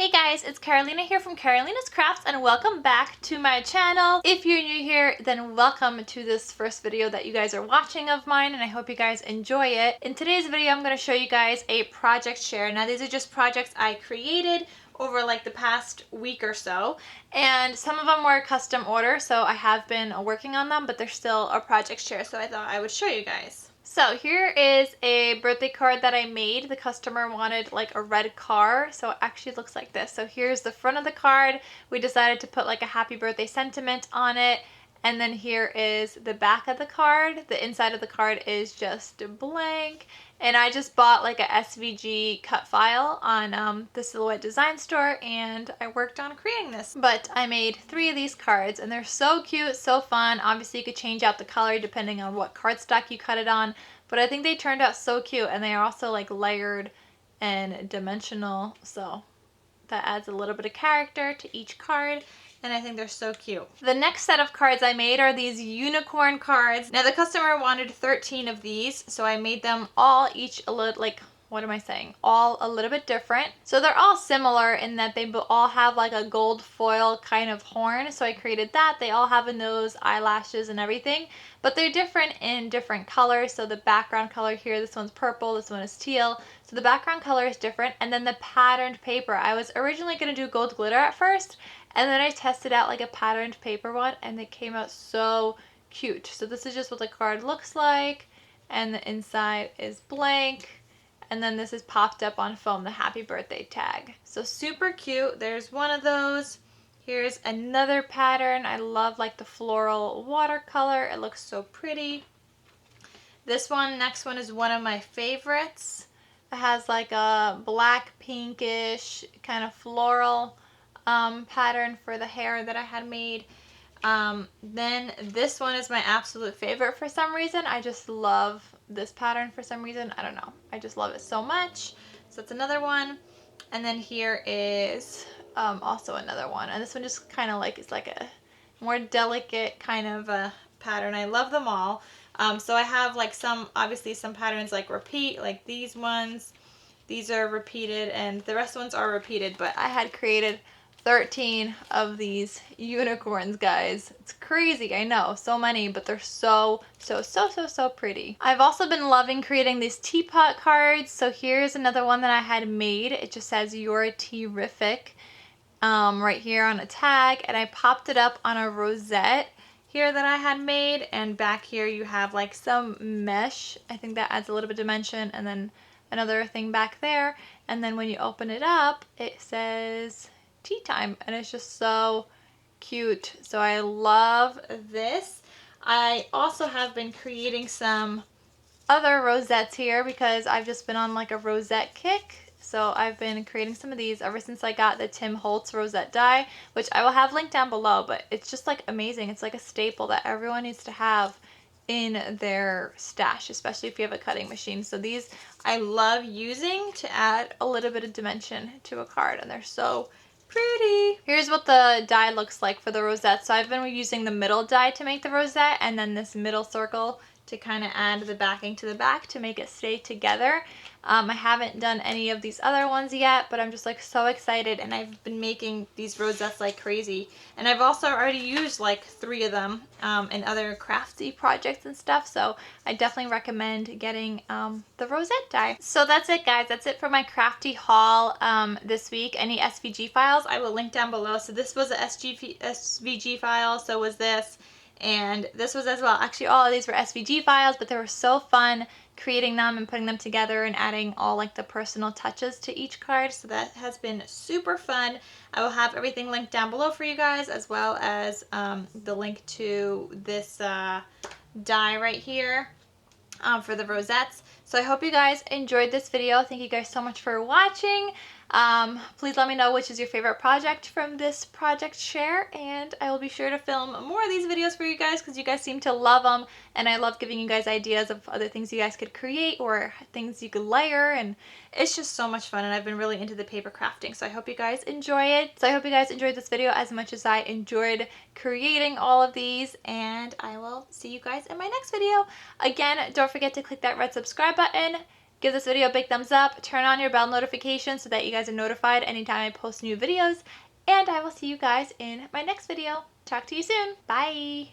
Hey guys, it's Carolina here from KarolinasKrafts and welcome back to my channel. If you're new here, then welcome to this first video that you guys are watching of mine, and I hope you guys enjoy it. In today's video, I'm going to show you guys a project share. Now these are just projects I created over like the past week or so, and some of them were custom order, so I have been working on them, but they're still a project share, so I thought I would show you guys. So here is a birthday card that I made. The customer wanted like a red car, so it actually looks like this. So here's the front of the card. We decided to put like a happy birthday sentiment on it. And then here is the back of the card. The inside of the card is just blank. And I just bought like a SVG cut file on the Silhouette Design Store, and I worked on creating this. But I made 3 of these cards, and they're so cute, so fun. Obviously you could change out the color depending on what cardstock you cut it on, but I think they turned out so cute, and they are also like layered and dimensional, so that adds a little bit of character to each card. And I think they're so cute. The next set of cards I made are these unicorn cards. Now the customer wanted 13 of these, so I made them all each a little, like, what am I saying? All a little bit different. So they're all similar in that they all have like a gold foil kind of horn. So I created that. They all have a nose, eyelashes, and everything. But they're different in different colors. So the background color here, this one's purple, this one is teal. So the background color is different. And then the patterned paper. I was originally going to do gold glitter at first, and then I tested out like a patterned paper one, and they came out so cute. So this is just what the card looks like, and the inside is blank. And then this is popped up on foam, the happy birthday tag. So super cute. There's one of those. Here's another pattern. I love like the floral watercolor. It looks so pretty. This one, next one, is one of my favorites. It has like a black pinkish kind of floral pattern for the hair that I had made. Then this one is my absolute favorite for some reason. I just love this pattern for some reason. I don't know. I just love it so much. So that's another one. And then here is also another one. And this one just kind of like, it's like a more delicate kind of a pattern. I love them all. So I have like some, obviously some patterns like repeat, like these ones. These are repeated, and the rest of ones are repeated, but I had created 13 of these unicorns, guys. It's crazy, I know, so many, but they're so pretty. I've also been loving creating these teapot cards. So here's another one that I had made. It just says "You're terrific" right here on a tag, and I popped it up on a rosette here that I had made, and back here you have like some mesh. I think that adds a little bit of dimension, and then another thing back there, and then when you open it up it says tea time, and it's just so cute. So I love this. I also have been creating some other rosettes here because I've just been on like a rosette kick. So I've been creating some of these ever since I got the Holtz Rosette Dye, which I will have linked down below, but it's just like amazing. It's like a staple that everyone needs to have in their stash, especially if you have a cutting machine. So these I love using to add a little bit of dimension to a card, and they're so pretty. Here's what the die looks like for the rosette. So I've been using the middle die to make the rosette, and then this middle circle to kind of add the backing to the back to make it stay together. I haven't done any of these other ones yet, but I'm just like so excited, and I've been making these rosettes like crazy. And I've also already used like 3 of them in other crafty projects and stuff, so I definitely recommend getting the rosette die. So that's it, guys. That's it for my crafty haul this week. Any SVG files I will link down below. So this was a SVG file, so was this, and this was as well. Actually, all of these were SVG files, but they were so fun creating them and putting them together and adding all like the personal touches to each card. So that has been super fun. I will have everything linked down below for you guys, as well as the link to this die right here for the rosettes. So I hope you guys enjoyed this video. Thank you guys so much for watching. Please let me know which is your favorite project from this project share, and I will be sure to film more of these videos for you guys because you guys seem to love them, and I love giving you guys ideas of other things you guys could create or things you could layer, and it's just so much fun, and I've been really into the paper crafting, so I hope you guys enjoy it. So I hope you guys enjoyed this video as much as I enjoyed creating all of these, and I will see you guys in my next video. Again, don't forget to click that red subscribe button, Give this video a big thumbs up, turn on your bell notifications so that you guys are notified anytime I post new videos, and I will see you guys in my next video. Talk to you soon. Bye!